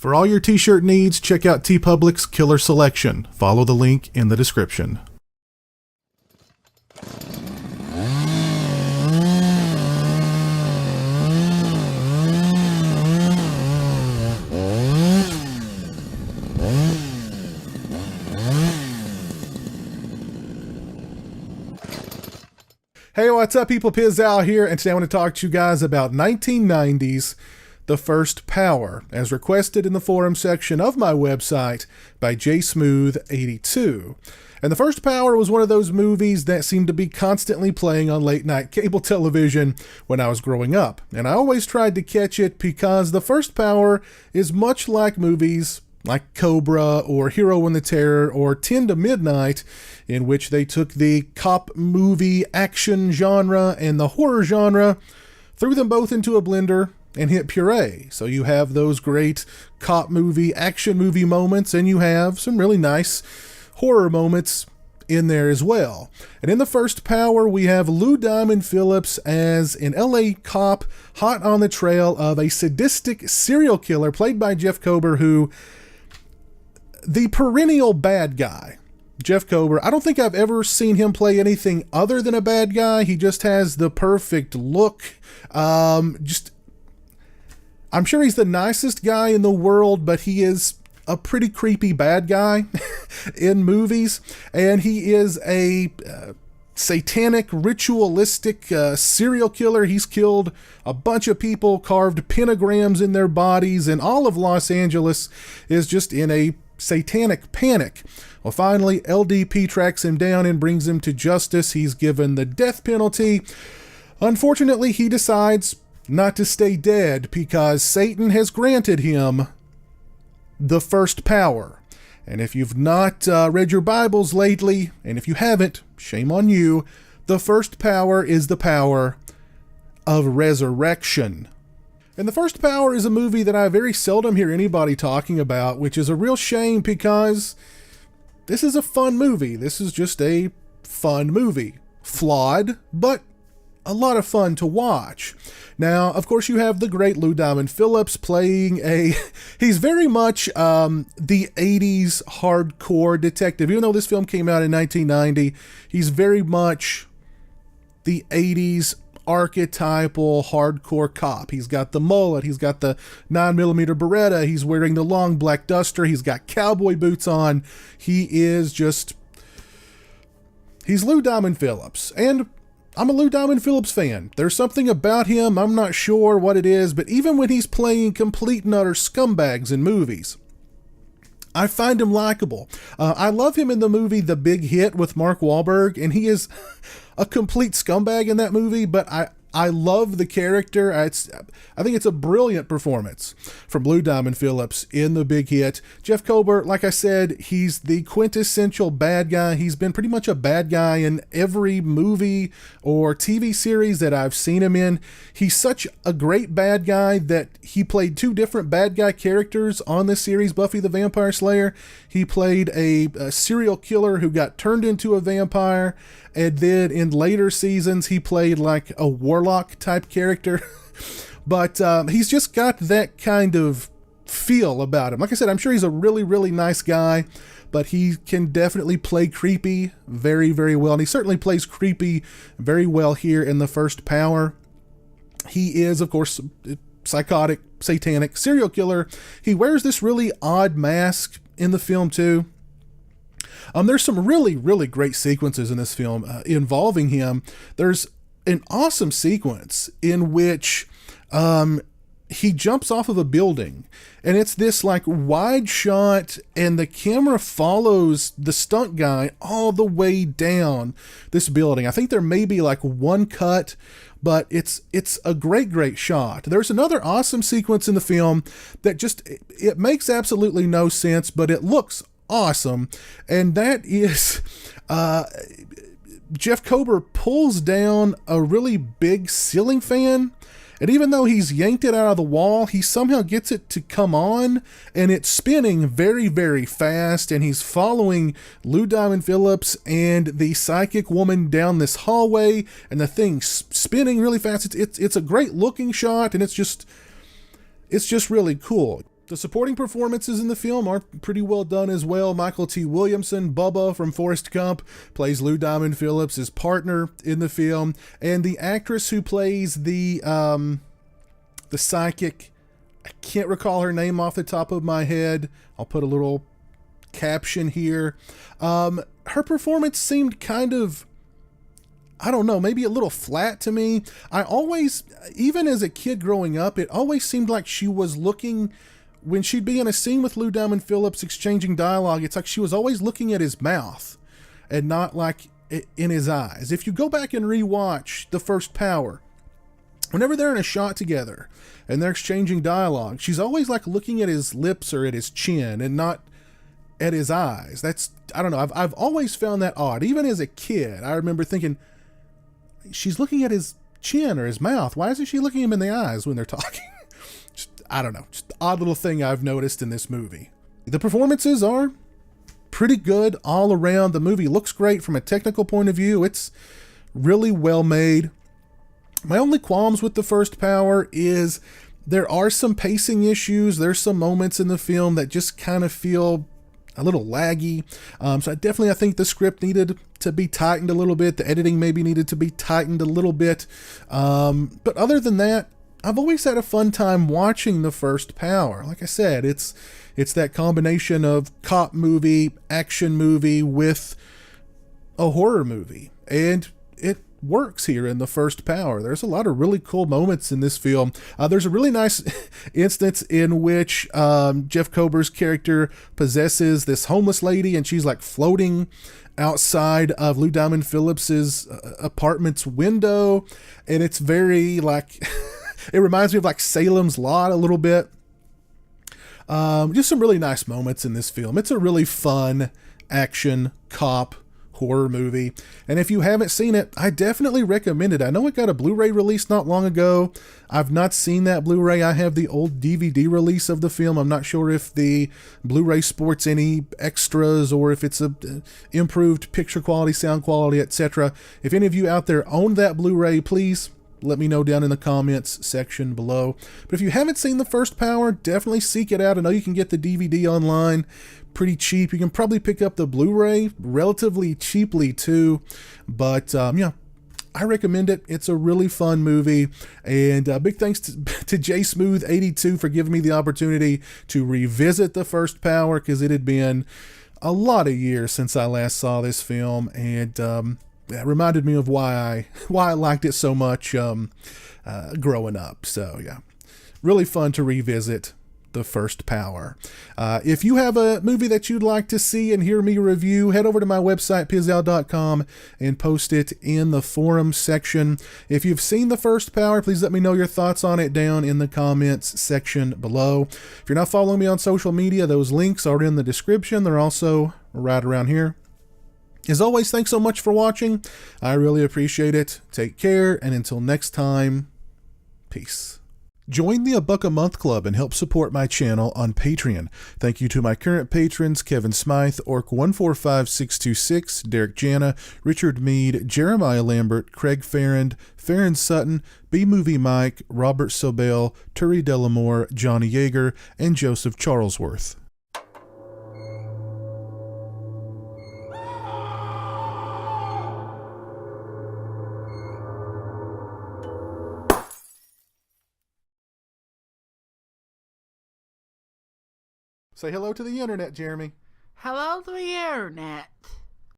For all your t-shirt needs, check out TeePublic's Killer Selection. Follow the link in the description. Hey, what's up, people? Pizzal here, and today I want to talk to you guys about 1990's The First Power, as requested in the forum section of my website by jsmooth82. And The First Power was one of those movies that seemed to be constantly playing on late-night cable television when I was growing up. And I always tried to catch it because The First Power is much like movies like Cobra or Hero and the Terror or 10 to Midnight, in which they took the cop movie action genre and the horror genre, threw them both into a blender, and hit puree. So you have those great cop movie, action movie moments, and you have some really nice horror moments in there as well. And in The First Power, we have Lou Diamond Phillips as an LA cop hot on the trail of a sadistic serial killer played by Jeff Kober, who, the perennial bad guy. Jeff Kober, I don't think I've ever seen him play anything other than a bad guy. He just has the perfect look. I'm sure he's the nicest guy in the world, but he is a pretty creepy bad guy in movies. And he is a satanic, ritualistic serial killer. He's killed a bunch of people, carved pentagrams in their bodies, and all of Los Angeles is just in a satanic panic. Well, finally, LDP tracks him down and brings him to justice. He's given the death penalty. Unfortunately, he decides not to stay dead because Satan has granted him the first power. And if you've not read your Bibles lately, and if you haven't, shame on you, the first power is the power of resurrection. And The First Power is a movie that I very seldom hear anybody talking about, which is a real shame because this is a fun movie. This is just a fun movie. Flawed, but a lot of fun to watch. Now, of course, you have the great Lou Diamond Phillips playing he's very much the 80s hardcore detective. Even though this film came out in 1990, he's very much the 80s archetypal hardcore cop. He's got the mullet, he's got the 9mm Beretta, he's wearing the long black duster, he's got cowboy boots on. He's Lou Diamond Phillips, and I'm a Lou Diamond Phillips fan. There's something about him, I'm not sure what it is, but even when he's playing complete and utter scumbags in movies, I find him likable. I love him in the movie The Big Hit with Mark Wahlberg, and he is a complete scumbag in that movie, but I love the character. I think it's a brilliant performance from Lou Diamond Phillips in The Big Hit. Jeff Kober, like I said, he's the quintessential bad guy. He's been pretty much a bad guy in every movie or TV series that I've seen him in. He's such a great bad guy that he played two different bad guy characters on this series, Buffy the Vampire Slayer. He played a serial killer who got turned into a vampire, and then in later seasons he played like a warlock type character. But he's just got that kind of feel about him. Like I said, I'm sure he's a really, really nice guy, but he can definitely play creepy very, very well. And he certainly plays creepy very well here in The First Power. He is, of course, a psychotic, satanic serial killer. He wears this really odd mask in the film too. There's some really, really great sequences in this film involving him. There's an awesome sequence in which he jumps off of a building, and it's this like wide shot, and the camera follows the stunt guy all the way down this building. I think there may be like one cut, but it's a great shot. There's another awesome sequence in the film that just, it makes absolutely no sense, but it looks awesome, and that is Jeff Kober pulls down a really big ceiling fan, and even though he's yanked it out of the wall, he somehow gets it to come on, and it's spinning very, very fast, and he's following Lou Diamond Phillips and the psychic woman down this hallway, and the thing's spinning really fast. It's a great looking shot, and it's just really cool. The supporting performances in the film are pretty well done as well. Michael T. Williamson, Bubba from Forrest Gump, plays Lou Diamond Phillips, his partner in the film, and the actress who plays the psychic, I can't recall her name off the top of my head. I'll put a little caption here. Her performance seemed kind of, I don't know, maybe a little flat to me. I always, even as a kid growing up, it always seemed like she was looking, when she'd be in a scene with Lou Diamond Phillips exchanging dialogue, it's like she was always looking at his mouth and not like in his eyes. If you go back and rewatch The First Power, whenever they're in a shot together and they're exchanging dialogue, she's always like looking at his lips or at his chin and not at his eyes. That's, I don't know, I've always found that odd. Even as a kid, I remember thinking, she's looking at his chin or his mouth. Why isn't she looking him in the eyes when they're talking? I don't know, just an odd little thing I've noticed in this movie. The performances are pretty good all around. The movie looks great from a technical point of view. It's really well made. My only qualms with The First Power is there are some pacing issues. There's some moments in the film that just kind of feel a little laggy. So I think the script needed to be tightened a little bit. The editing maybe needed to be tightened a little bit. But other than that, I've always had a fun time watching The First Power. Like I said, it's that combination of cop movie, action movie with a horror movie. And it works here in The First Power. There's a lot of really cool moments in this film. There's a really nice instance in which Jeff Kober's character possesses this homeless lady, and she's like floating outside of Lou Diamond Phillips's apartment's window, and it's very like it reminds me of like Salem's Lot a little bit. Just some really nice moments in this film. It's a really fun action cop horror movie, and if you haven't seen it, I definitely recommend it. I know it got a Blu-ray release not long ago. I've not seen that Blu-ray. I have the old DVD release of the film. I'm not sure if the Blu-ray sports any extras or if it's a improved picture quality, sound quality, etc. If any of you out there own that Blu-ray, please let me know down in the comments section below. But if you haven't seen The First Power, definitely seek it out. I know you can get the DVD online pretty cheap. You can probably pick up the Blu-ray relatively cheaply too. But yeah, I recommend it. It's a really fun movie. And big thanks to J Smooth 82 for giving me the opportunity to revisit The First Power, because it had been a lot of years since I last saw this film. And it reminded me of why I liked it so much growing up. So yeah, really fun to revisit The First Power. If you have a movie that you'd like to see and hear me review, head over to my website, pizzal.com, and post it in the forum section. If you've seen The First Power, please let me know your thoughts on it down in the comments section below. If you're not following me on social media, those links are in the description. They're also right around here. As always, thanks so much for watching. I really appreciate it. Take care, and until next time, peace. Join the $1 a month club and help support my channel on Patreon. Thank you to my current patrons: Kevin Smythe, Orc145626, Derek Jana, Richard Mead, Jeremiah Lambert, Craig Farrand, Farron Sutton, B-Movie Mike, Robert Sobel, Turi Delamore, Johnny Yeager, and Joseph Charlesworth. Say hello to the internet, Jeremy. Hello to the internet.